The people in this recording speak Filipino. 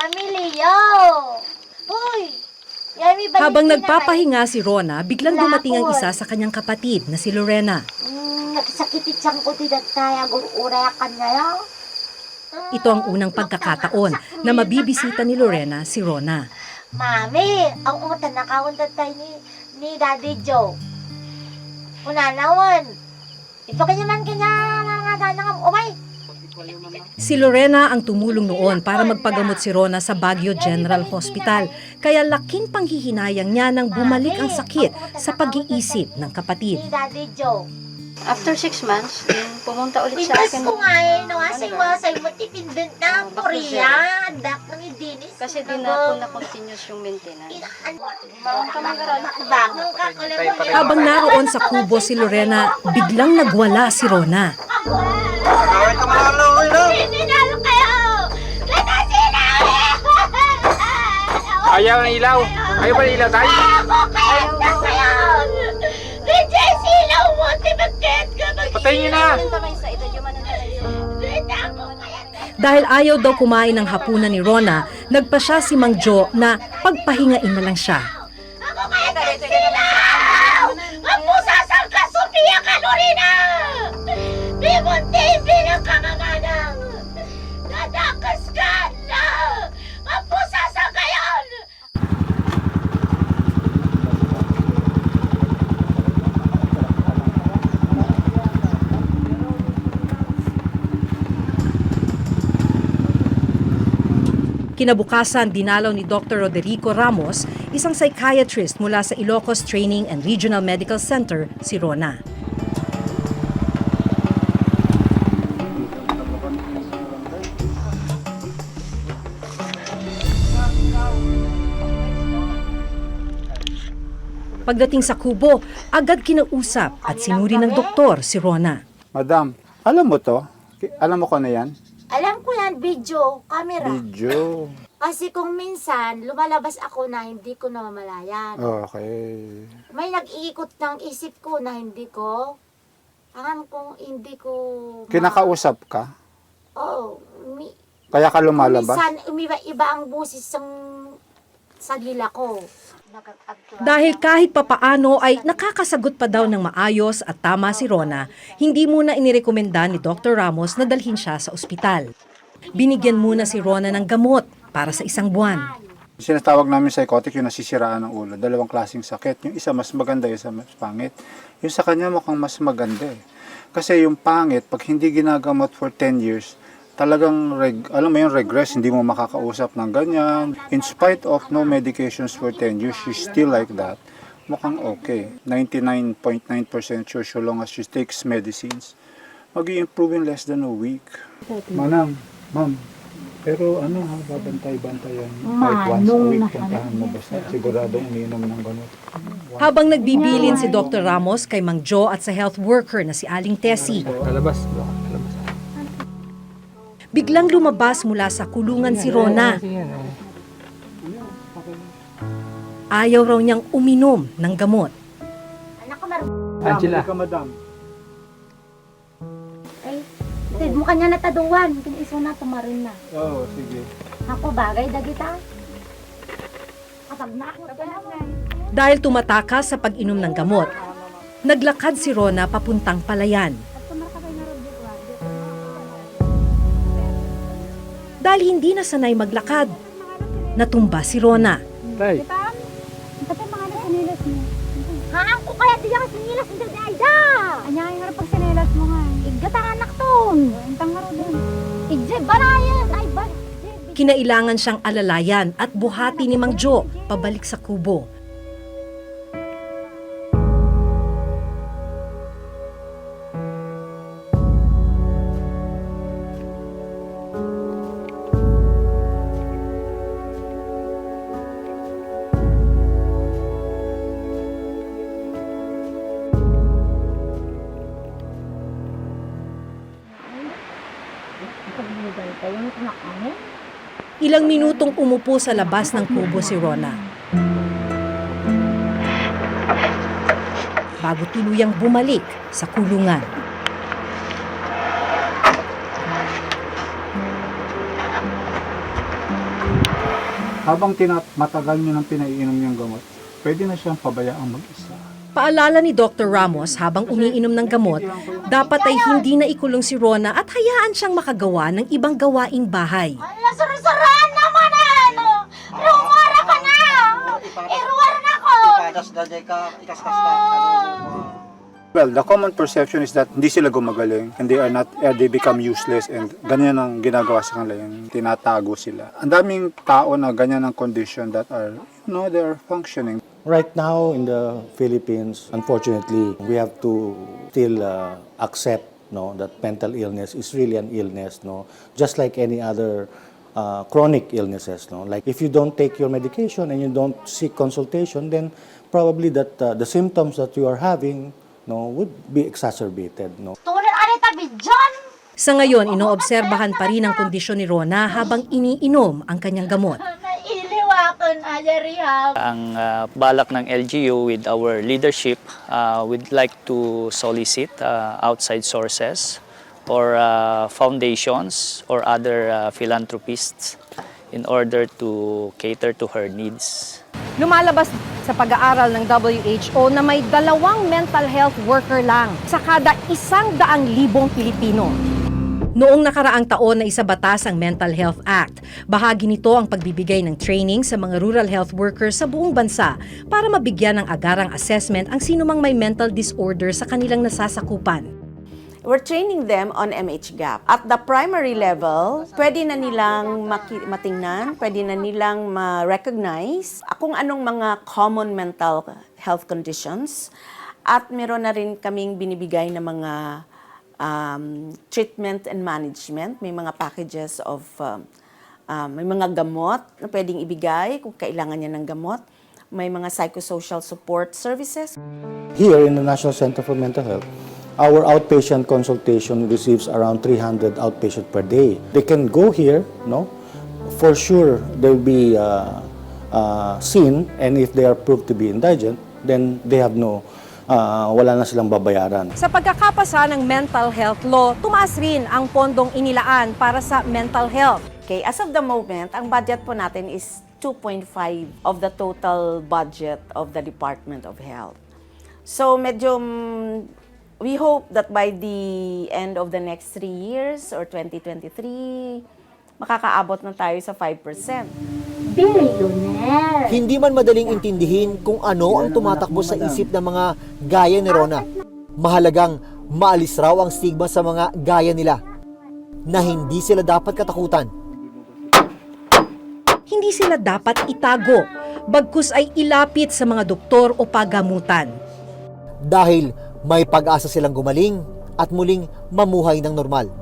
Amilio! Hoy! Yami, balik Habang ka na nagpapahinga si Rona, biglang dumating ang isa sa kanyang kapatid na si Lorena. Nagsakitit siyang ko tidak kaya urayakan niya. Ito ang unang pagkakataon na mabibisita ni Lorena si Rona. Mami, ang umutan na kauntan tayo ni Daddy Joe. Una naman. Ito kanya man nga umay. Si Lorena ang tumulong noon para magpagamot si Rona sa Baguio General Hospital. Kaya laking panghihinayang niya nang bumalik ang sakit sa pag-iisip ng kapatid. Ni Daddy Joe. After 6 months, pumunta ulit sa Pintas akin. ko nga say mo tipindent na Korea. Andak ng idinis. Kasi di na po na continuous yung maintenance. Bagong kakulang. Habang naroon sa kubo si Lorena, biglang nagwala si Rona. Sinalo kayo! Natasina! Ayaw ng ilaw. Ayaw ba ng ilaw tayo? Ako kayo na kayo! Medyo silaw mo, tibagket ka mag-iilaw! Patayin niyo na! Dahil ayaw daw kumain ng hapunan ni Rona, nagpa siya si Mang Jo na pagpahingain na lang siya. Ako kayo na silaw! Ang pusa sang Sofia Calorina! Bimon TV ng kamanganang! Nadakas ka na! Ang pusa sang gayon! Kinabukasan, dinalaw ni Dr. Roderico Ramos, isang psychiatrist mula sa Ilocos Training and Regional Medical Center, si Rona. Pagdating sa kubo, agad kinausap at sinuri ng doktor si Rona. Madam, alam mo to? Alam mo ko na yan? Alam ko yan, video, camera. Video. Kasi kung minsan, lumalabas ako na hindi ko namamalayan. Okay. May nag-iikot ng isip ko na hindi ko. Alam kong hindi ko... Kinakausap ka? Oo. Kaya ka lumalabas? Minsan, iba ang busis sa gila ko. Dahil kahit papaano ay nakakasagot pa daw ng maayos at tama si Rona, hindi muna inirekomenda ni Dr. Ramos na dalhin siya sa ospital. Binigyan muna si Rona ng gamot para sa 1 buwan. Sinatawag namin psychotic yung nasisiraan ng ulo. 2 klaseng sakit. Yung isa mas maganda, yung isa mas pangit. Yung sa kanya mukhang mas maganda eh. Kasi yung pangit, pag hindi ginagamot for 10 years, talagang, alam mo yung regress, hindi mo makakausap ng ganyan. In spite of no medications for 10 years, she's still like that. Mukhang okay. 99.9% sure so long as she takes medicines. Mag-i-improve in less than a week. Manang, ma'am, pero ano ha, babantay-bantayan. Like once a week, puntahan mo basta. Siguradong uminom ng gamot. Habang nagbibilin si Dr. Ramos kay Mang Jo at sa health worker na si Aling Tessie, Kalabas. biglang lumabas mula sa kulungan si Rona. Ayaw raw niyang uminom ng gamot. Anak ko, mar... Angela. Ka, madam. Ay, tid mo kanya nataduan. Kiniso na, tumarin na. Oo, sige. Ako, bagay dagita. Kapag na ako, Dahil tumatakas sa pag-inom ng gamot, naglakad si Rona papuntang palayan. Dahil hindi na sanay maglakad, natumba si Rona. Tay. Kasi mga nasinilas mo. haan ko kaya diyan sinilas ng dada. Anya nga nga pag sinilas mo nga. Igata anak ton. Intang nga rin. Igje barayan. Ay, Kinailangan siyang alalayan at buhati ni Mang Jo pabalik sa kubo. Ilang minutong umupo sa labas ng kubo si Rona. Bago tuluyang bumalik sa kulungan. habang matagal nyo nang pinaiinom yung gamot, pwede na siyang pabayaang mag-isa. Paalala ni Dr. Ramos, habang umiinom ng gamot, dapat ay hindi na ikulong si Rona at hayaan siyang makagawa ng ibang gawaing bahay. Ala, sarasaraan naman ano! Rumara ka na! Iruwar na ko! Well, the common perception is that hindi sila gumagaling and they become useless and ganyan ang ginagawa sa kanila, yung tinatago sila. Ang daming tao na ganyan ang condition that are, they are functioning. Right now in the Philippines, unfortunately, we have to still accept that mental illness is really an illness, just like any other chronic illnesses. Like if you don't take your medication and you don't seek consultation, then probably that the symptoms that you are having would be exacerbated. Tunan anita bidyan! Sa ngayon, inoobserbahan pa rin ang kondisyon ni Rona habang iniinom ang kanyang gamot. Nailiwakan, Ayariha. Ang balak ng LGU with our leadership, we'd like to solicit outside sources or foundations or other philanthropists in order to cater to her needs. Lumalabas sa pag-aaral ng WHO na may 2 mental health worker lang sa kada 100,000 Pilipino. Noong nakaraang taon na isabatas ang Mental Health Act, bahagi nito ang pagbibigay ng training sa mga rural health workers sa buong bansa para mabigyan ng agarang assessment ang sinumang may mental disorder sa kanilang nasasakupan. We're training them on MHGAP. At the primary level, pwede na nilang matingnan, pwede na nilang ma-recognize kung anong mga common mental health conditions. At meron na rin kaming binibigay na mga treatment and management. May mga packages of, may mga gamot na pwedeng ibigay kung kailangan niya ng gamot. May mga psychosocial support services. Here in the National Center for Mental Health, our outpatient consultation receives around 300 outpatient per day. They can go here, for sure they'll be seen, and if they are proved to be indigent, then they have wala na silang babayaran. Sa pagkakapasa ng mental health law, tumaas rin ang pondong inilaan para sa mental health. Okay, as of the moment, ang budget po natin is 2.5 of the total budget of the Department of Health. So medyo we hope that by the end of the next 3 years or 2023, makakaabot na tayo sa 5%. Billionaire! Hindi man madaling intindihin kung ano ang tumatakbo sa isip ng mga gaya ni Rona. Mahalagang maalis raw ang stigma sa mga gaya nila na hindi sila dapat katakutan. Hindi sila dapat itago, bagkus ay ilapit sa mga doktor o pagamutan. Dahil may pag-asa silang gumaling at muling mamuhay ng normal.